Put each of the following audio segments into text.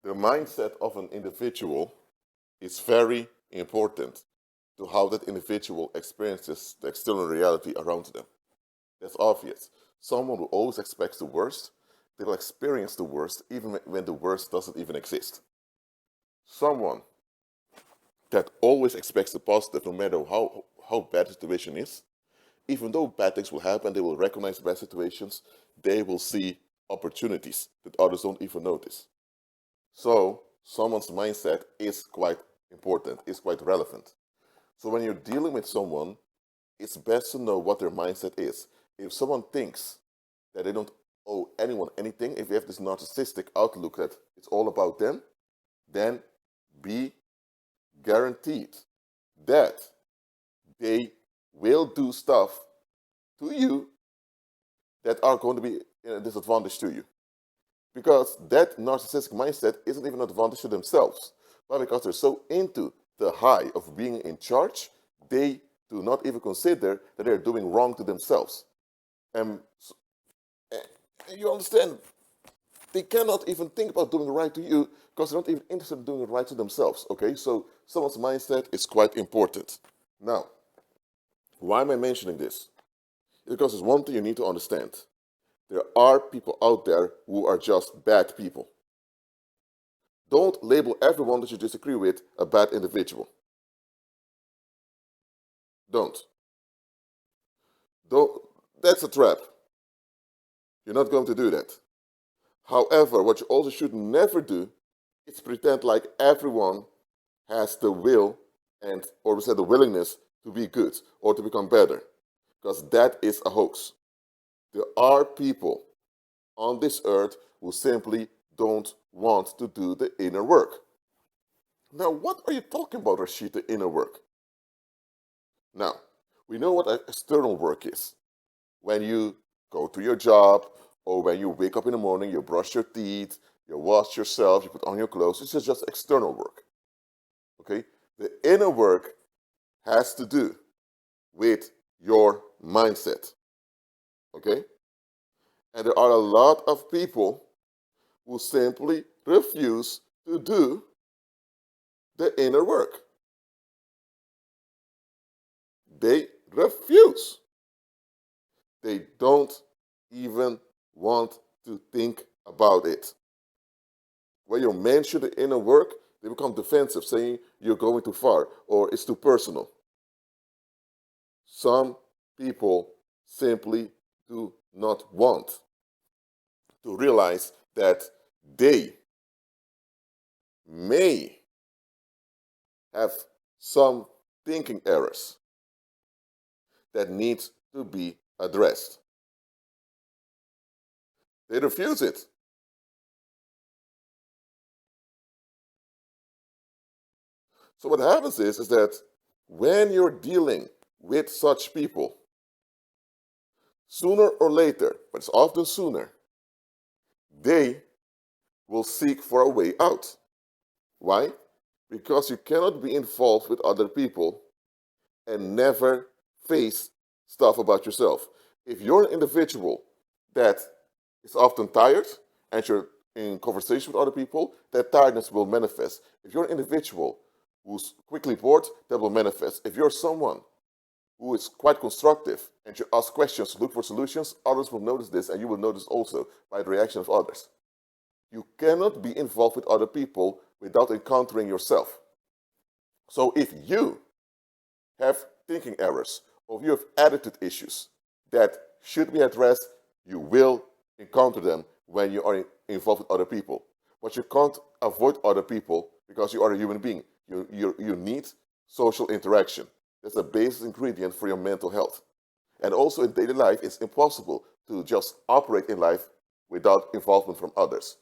The mindset of an individual is very important to how that individual experiences the external reality around them. That's obvious. Someone who always expects the worst, they'll experience the worst even when the worst doesn't even exist. Someone that always expects the positive no matter how bad the situation is, even though bad things will happen, they will recognize bad situations, they will see opportunities that others don't even notice. So someone's mindset is quite important, is quite relevant. So when you're dealing with someone, it's best to know what their mindset is. If someone thinks that they don't owe anyone anything, if you have this narcissistic outlook that it's all about them, then be guaranteed that they will do stuff to you that are going to be a disadvantage to you. Because that narcissistic mindset isn't even an advantage to themselves. But because they're so into the high of being in charge, they do not even consider that they're doing wrong to themselves. And you understand, they cannot even think about doing right to you because they're not even interested in doing it right to themselves. Okay, so someone's mindset is quite important. Now, why am I mentioning this? Because there's one thing you need to understand. There are people out there who are just bad people. Don't label everyone that you disagree with a bad individual. Don't. Don't. That's a trap. You're not going to do that. However, what you also should never do is pretend like everyone has the will and, or we said, the willingness to be good or to become better, because that is a hoax. There are people on this earth who simply don't want to do the inner work. Now, what are you talking about, Rashid, the inner work? Now, we know what external work is. When you go to your job, or when you wake up in the morning, you brush your teeth, you wash yourself, you put on your clothes. This is just external work. Okay? The inner work has to do with your mindset. Okay? And there are a lot of people who simply refuse to do the inner work. They refuse. They don't even want to think about it. When you mention the inner work, they become defensive, saying you're going too far or it's too personal. Some people simply do not want to realize that they may have some thinking errors that need to be addressed. They refuse it. So what happens is that when you're dealing with such people, sooner or later, but it's often sooner, they will seek for a way out. Why? Because you cannot be involved with other people and never face stuff about yourself. If you're an individual that is often tired and you're in conversation with other people, that tiredness will manifest. If you're an individual who's quickly bored, that will manifest. If you're someone who is quite constructive and you ask questions to look for solutions, others will notice this and you will notice also by the reaction of others. You cannot be involved with other people without encountering yourself. So if you have thinking errors or if you have attitude issues that should be addressed, you will encounter them when you are involved with other people. But you can't avoid other people because you are a human being. You need social interaction. That's a basic ingredient for your mental health. And also in daily life, it's impossible to just operate in life without involvement from others.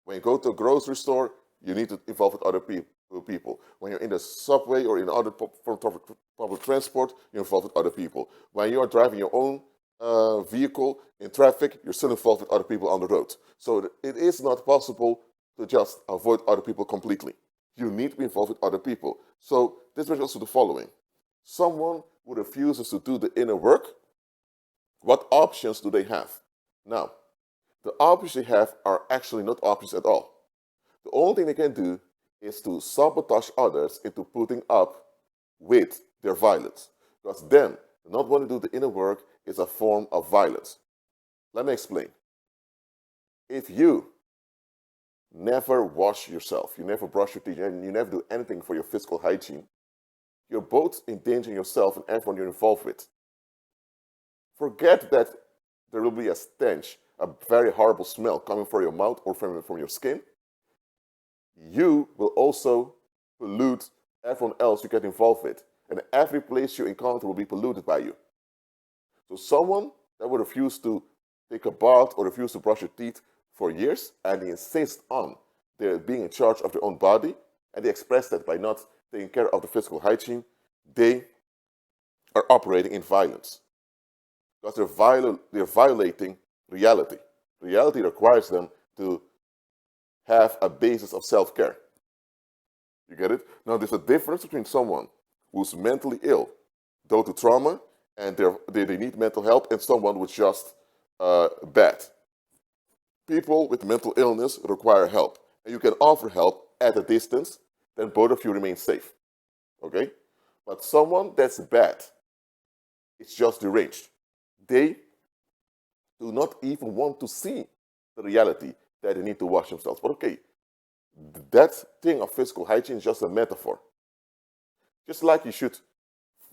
When you go to a grocery store, you need to involve with other people. When you're in the subway or in other public transport, you're involved with other people. When you are driving your own vehicle in traffic, you're still involved with other people on the road. So it is not possible to just avoid other people completely. You need to be involved with other people. So this brings us to the following. Someone who refuses to do the inner work, what options do they have? Now, the options they have are actually not options at all. The only thing they can do is to sabotage others into putting up with their violence. Because then, not wanting to do the inner work is a form of violence. Let me explain. If you never wash yourself, you never brush your teeth, and you never do anything for your physical hygiene, you're both endangering yourself and everyone you're involved with. Forget that there will be a stench, a very horrible smell coming from your mouth or from your skin. You will also pollute everyone else you get involved with. And every place you encounter will be polluted by you. So someone that would refuse to take a bath or refuse to brush your teeth for years, and they insist on their being in charge of their own body, and they express that by not taking care of the physical hygiene, they are operating in violence. Because they're violating reality. Reality requires them to have a basis of self-care. You get it? Now, there's a difference between someone who's mentally ill, due to trauma, and they need mental help, and someone who's just bad. People with mental illness require help, and you can offer help at a distance, then both of you remain safe. Okay? But someone that's bad, it's just deranged. They do not even want to see the reality that they need to wash themselves. But okay, that thing of physical hygiene is just a metaphor. Just like you should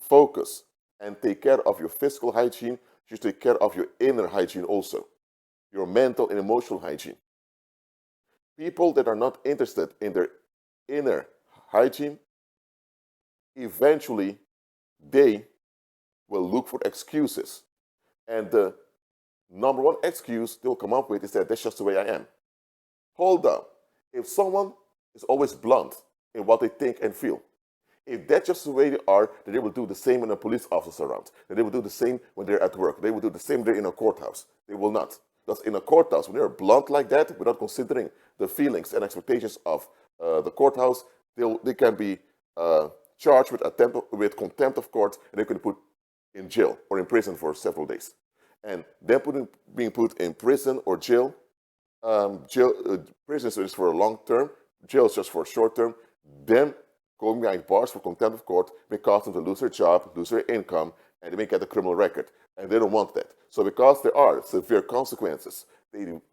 focus and take care of your physical hygiene, you should take care of your inner hygiene also, your mental and emotional hygiene. People that are not interested in their inner hygiene, eventually they will look for excuses. And the number one excuse they'll come up with is that that's just the way I am. Hold up. If someone is always blunt in what they think and feel, if that's just the way they are, then they will do the same when a police officer is around. Then they will do the same when they're at work. They will do the same when they're in a courthouse. They will not. Because in a courthouse, when they're blunt like that, without considering the feelings and expectations of the courthouse, they can be charged with contempt of court, and they can be put in jail or in prison for several days. And then being put in prison or jail, prison is for a long term, jail is just for a short term, then going behind bars for contempt of court may cause them to lose their job, lose their income, and they may get a criminal record. And they don't want that. So because there are severe consequences,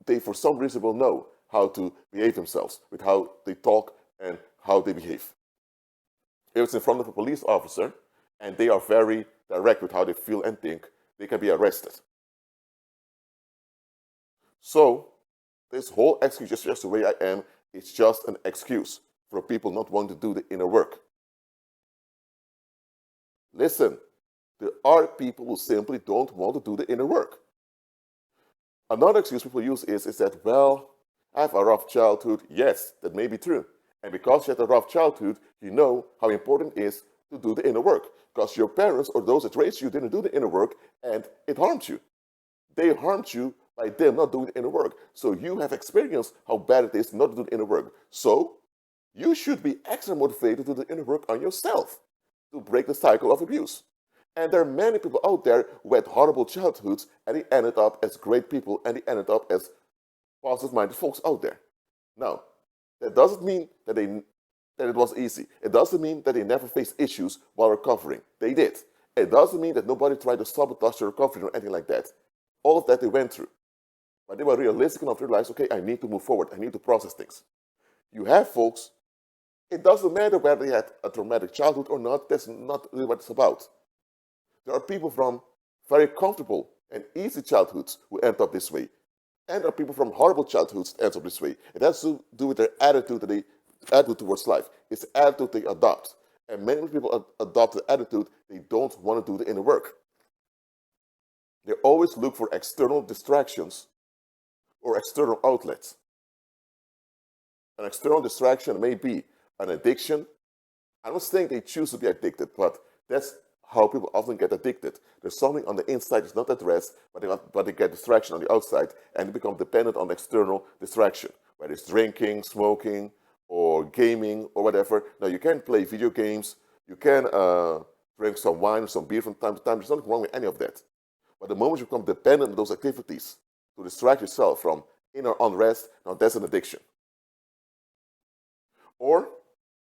they for some reason will know how to behave themselves with how they talk and how they behave. If it's in front of a police officer and they are very direct with how they feel and think, they can be arrested. So this whole excuse, just the way I am, is just an excuse for people not wanting to do the inner work. Listen, there are people who simply don't want to do the inner work. Another excuse people use is that, well, I have a rough childhood. Yes, that may be true. And because you had a rough childhood, you know how important it is to do the inner work. Because your parents or those that raised you didn't do the inner work, and it harmed you. They harmed you by them not doing the inner work. So you have experienced how bad it is not to do the inner work. So you should be extra motivated to do the inner work on yourself to break the cycle of abuse. And there are many people out there who had horrible childhoods, and they ended up as great people, and they ended up as positive-minded folks out there. Now, that doesn't mean that it was easy. It doesn't mean that they never faced issues while recovering. They did. It doesn't mean that nobody tried to sabotage their recovery or anything like that. All of that they went through. But they were realistic enough to realize, okay, I need to move forward. I need to process things. You have folks, it doesn't matter whether they had a traumatic childhood or not. That's not really what it's about. There are people from very comfortable and easy childhoods who end up this way. And there are people from horrible childhoods that end up this way. It has to do with their attitude towards life. It's the attitude they adopt. And many people adopt the attitude they don't want to do the inner work. They always look for external distractions or external outlets. An external distraction may be an addiction. I don't think they choose to be addicted, but that's how people often get addicted. There's something on the inside that's not addressed, but they get distraction on the outside, and they become dependent on external distraction, whether it's drinking, smoking, or gaming, or whatever. Now, you can play video games, you can drink some wine or some beer from time to time. There's nothing wrong with any of that. But the moment you become dependent on those activities to distract yourself from inner unrest, now that's an addiction. Or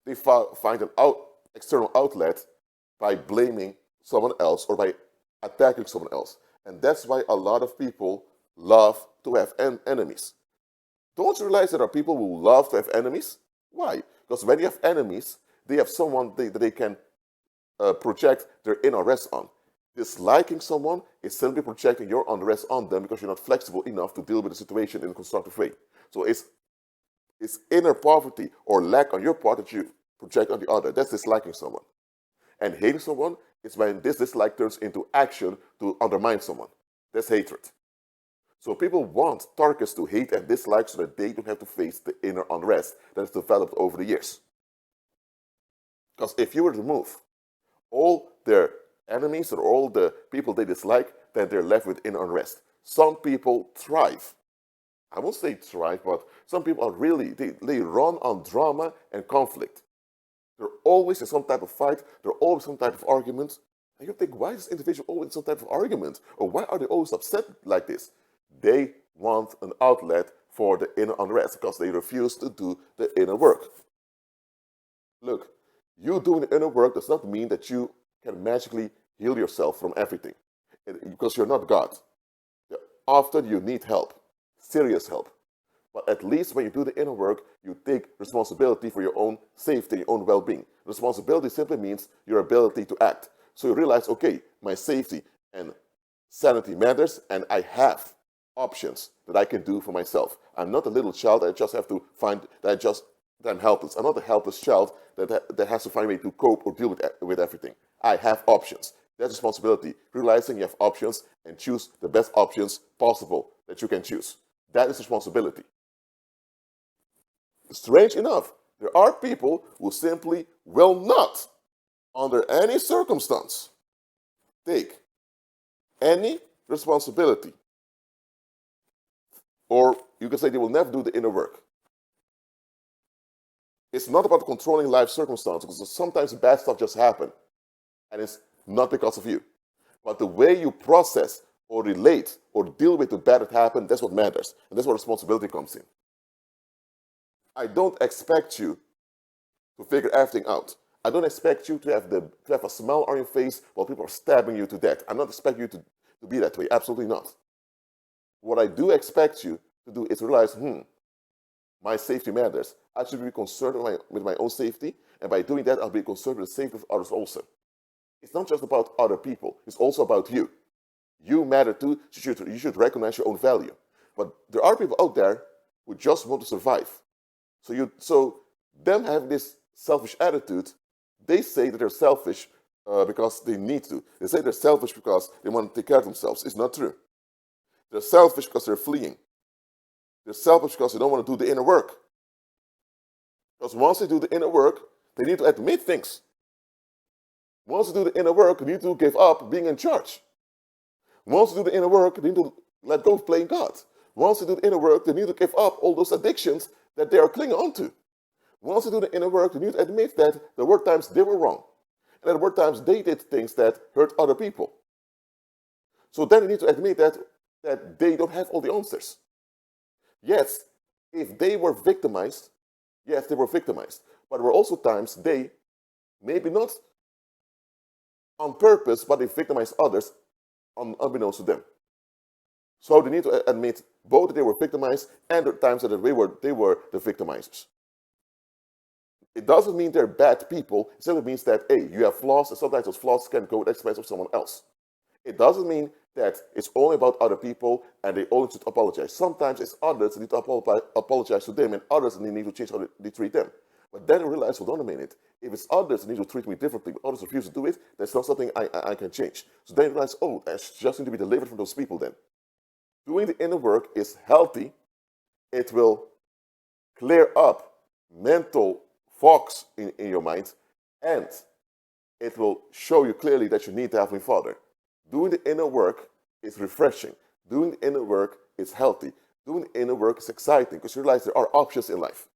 they find an external outlet by blaming someone else or by attacking someone else. And that's why a lot of people love to have enemies. Don't you realize there are people who love to have enemies? Why? Because when you have enemies, they have someone that they can project their inner unrest on. Disliking someone is simply projecting your unrest on them because you're not flexible enough to deal with the situation in a constructive way. So it's inner poverty or lack on your part that you project on the other. That's disliking someone. And hating someone is when this dislike turns into action to undermine someone. That's hatred. So people want targets to hate and dislike so that they don't have to face the inner unrest that has developed over the years. Because if you were to remove all their enemies or all the people they dislike, then they're left with inner unrest. Some people thrive. I won't say thrive, but some people are really, they run on drama and conflict. They're always in some type of fight. They're always some type of argument. And you think, why is this individual always in some type of argument? Or why are they always upset like this? They want an outlet for the inner unrest because they refuse to do the inner work. Look, you doing the inner work does not mean that you can magically heal yourself from everything. Because you're not God. Often you need help, serious help. But at least when you do the inner work, you take responsibility for your own safety, your own well-being. Responsibility simply means your ability to act. So you realize, okay, my safety and sanity matters, and I have options that I can do for myself. I'm not a little child that I just have to find, that I'm helpless. I'm not a helpless child that has to find a way to cope or deal with everything. I have options. That's responsibility. Realizing you have options and choose the best options possible that you can choose. That is responsibility. Strange enough, there are people who simply will not, under any circumstance, take any responsibility. Or you can say they will never do the inner work. It's not about controlling life circumstances, because sometimes bad stuff just happens, and it's not because of you. But the way you process or relate or deal with the bad that happened, that's what matters. And that's where responsibility comes in. I don't expect you to figure everything out. I don't expect you to have a smile on your face while people are stabbing you to death. I'm not expecting you to be that way. Absolutely not. What I do expect you to do is realize, my safety matters. I should be concerned with my own safety, and by doing that, I'll be concerned with the safety of others also. It's not just about other people. It's also about you. You matter too. You should recognize your own value. But there are people out there who just want to survive. So them having this selfish attitude, they say that they're selfish because they need to. They say they're selfish because they want to take care of themselves. It's not true. They're selfish because they're fleeing. They're selfish because they don't want to do the inner work. Because once they do the inner work, they need to admit things. Once they do the inner work, they need to give up being in charge. Once they do the inner work, they need to let go of playing God. Once they do the inner work, they need to give up all those addictions that they are clinging onto. Once they do the inner work, they need to admit that there were times they were wrong. And there were times they did things that hurt other people. So then they need to admit that they don't have all the answers. Yes, if they were victimized, yes, they were victimized. But there were also times they, maybe not on purpose, but they victimized others unbeknownst to them. So they need to admit both that they were victimized and the times that they were the victimizers. It doesn't mean they're bad people. It simply means that, hey, you have flaws, and sometimes those flaws can go at the expense of someone else. It doesn't mean that it's only about other people and they only should apologize. Sometimes it's others that need to apologize to them, and others that need to change how they treat them. But then you realize, hold on a minute, if it's others that need to treat me differently, but others refuse to do it, that's not something I can change. So then you realize, oh, I just need to be delivered from those people then. Doing the inner work is healthy. It will clear up mental fogs in your mind, and it will show you clearly that you need the Heavenly Father. Doing the inner work is refreshing. Doing the inner work is healthy. Doing the inner work is exciting because you realize there are options in life.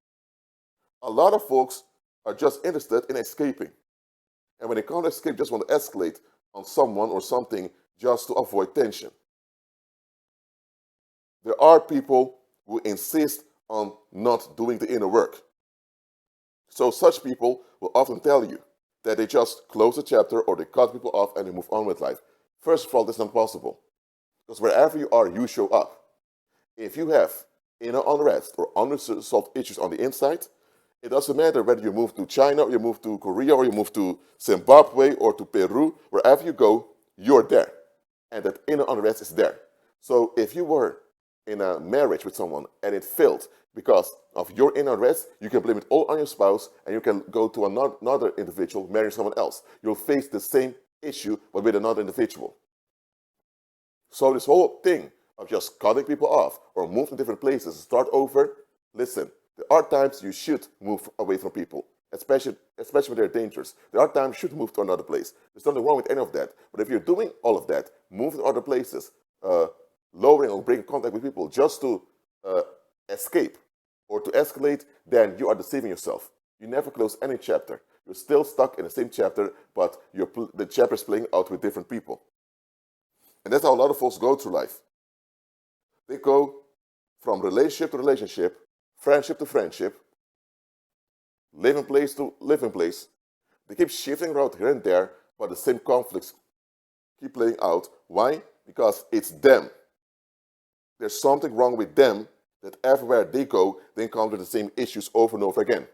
A lot of folks are just interested in escaping. And when they can't escape, just want to escalate on someone or something just to avoid tension. There are people who insist on not doing the inner work. So such people will often tell you that they just close a chapter or they cut people off and they move on with life. First of all, that's not possible. Because wherever you are, you show up. If you have inner unrest or unresolved issues on the inside, it doesn't matter whether you move to China or you move to Korea or you move to Zimbabwe or to Peru. Wherever you go, you're there. And that inner unrest is there. So if you were in a marriage with someone and it failed because of your inner unrest, you can blame it all on your spouse and you can go to another individual, marry someone else. You'll face the same issue but with another individual. So this whole thing of just cutting people off or move to different places and start over, listen, there are times you should move away from people, especially when they're dangerous. There are times you should move to another place. There's nothing wrong with any of that. But if you're doing all of that, move to other places, lowering or breaking contact with people just to escape or to escalate, then you are deceiving yourself. You never close any chapter. You're still stuck in the same chapter, but the chapter is playing out with different people. And that's how a lot of folks go through life. They go from relationship to relationship, friendship to friendship, living place to living place. They keep shifting around here and there, but the same conflicts keep playing out. Why? Because it's them. There's something wrong with them that everywhere they go, they encounter the same issues over and over again.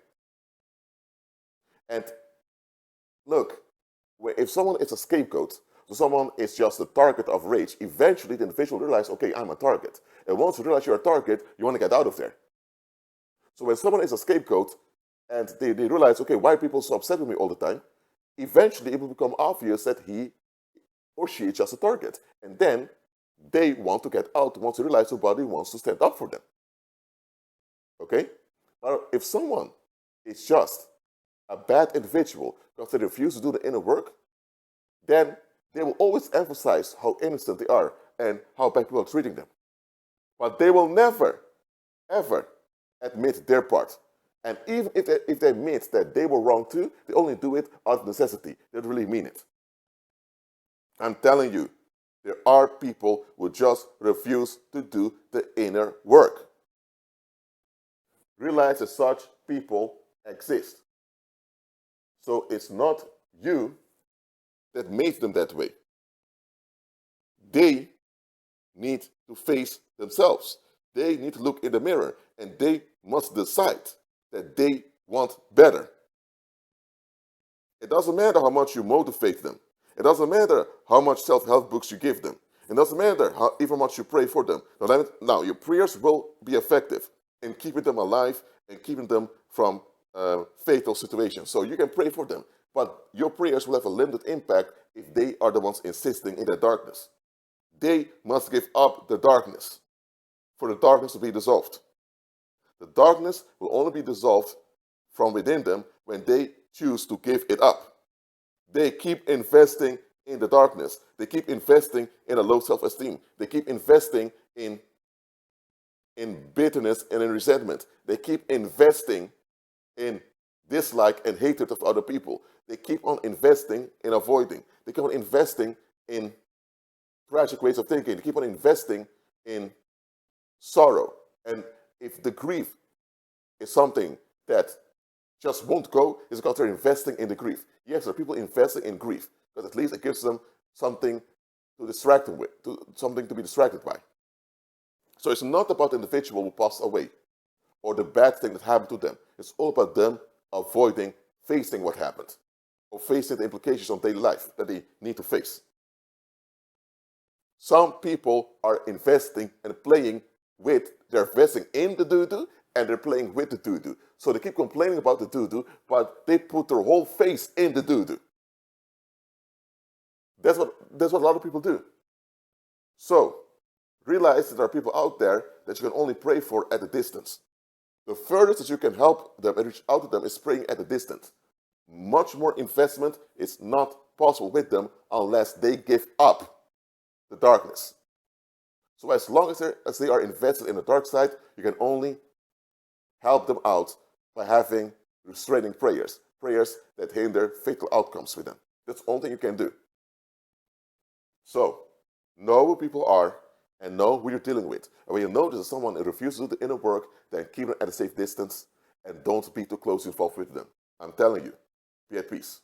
And look, if someone is a scapegoat, so someone is just a target of rage, eventually the individual realizes, okay, I'm a target. And once you realize you're a target, you want to get out of there. So when someone is a scapegoat and they realize, okay, why are people so upset with me all the time? Eventually it will become obvious that he or she is just a target. And then they want to get out once they realize somebody wants to stand up for them. Okay? But if someone is just a bad individual because they refuse to do the inner work, then they will always emphasize how innocent they are and how bad people are treating them. But they will never, ever admit their part. And even if they admit that they were wrong too, they only do it out of necessity. They don't really mean it. I'm telling you, there are people who just refuse to do the inner work. Realize that such people exist. So it's not you that makes them that way. They need to face themselves. They need to look in the mirror and they must decide that they want better. It doesn't matter how much you motivate them. It doesn't matter how much self-help books you give them. It doesn't matter even much you pray for them. Now, your prayers will be effective in keeping them alive and keeping them from fatal situations. So you can pray for them, but your prayers will have a limited impact if they are the ones insisting in the darkness. They must give up the darkness for the darkness to be dissolved. The darkness will only be dissolved from within them when they choose to give it up. They keep investing in the darkness. They keep investing in a low self-esteem. They keep investing in bitterness and in resentment. They keep investing in dislike and hatred of other people. They keep on investing in avoiding. They keep on investing in tragic ways of thinking. They keep on investing in sorrow. And if the grief is something that just won't go, it's because they're investing in the grief. Yes, there are people investing in grief, because at least it gives them something to distract them with, something to be distracted by. So it's not about the individual who passed away or the bad thing that happened to them. It's all about them avoiding facing what happened or facing the implications of daily life that they need to face. Some people are investing and playing with, they're investing in the doo-doo and they're playing with the doo-doo. So they keep complaining about the doo-doo, but they put their whole face in the doo-doo. That's what a lot of people do. So realize that there are people out there that you can only pray for at a distance. The furthest that you can help them and reach out to them is praying at a distance. Much more investment is not possible with them unless they give up the darkness. So as long as they are invested in the dark side, you can only help them out by having restraining prayers, prayers that hinder fatal outcomes with them. That's the only thing you can do. So know who people are and know who you're dealing with. And when you notice that someone refuses to do the inner work, then keep them at a safe distance and don't be too close involved with them. I'm telling you, be at peace.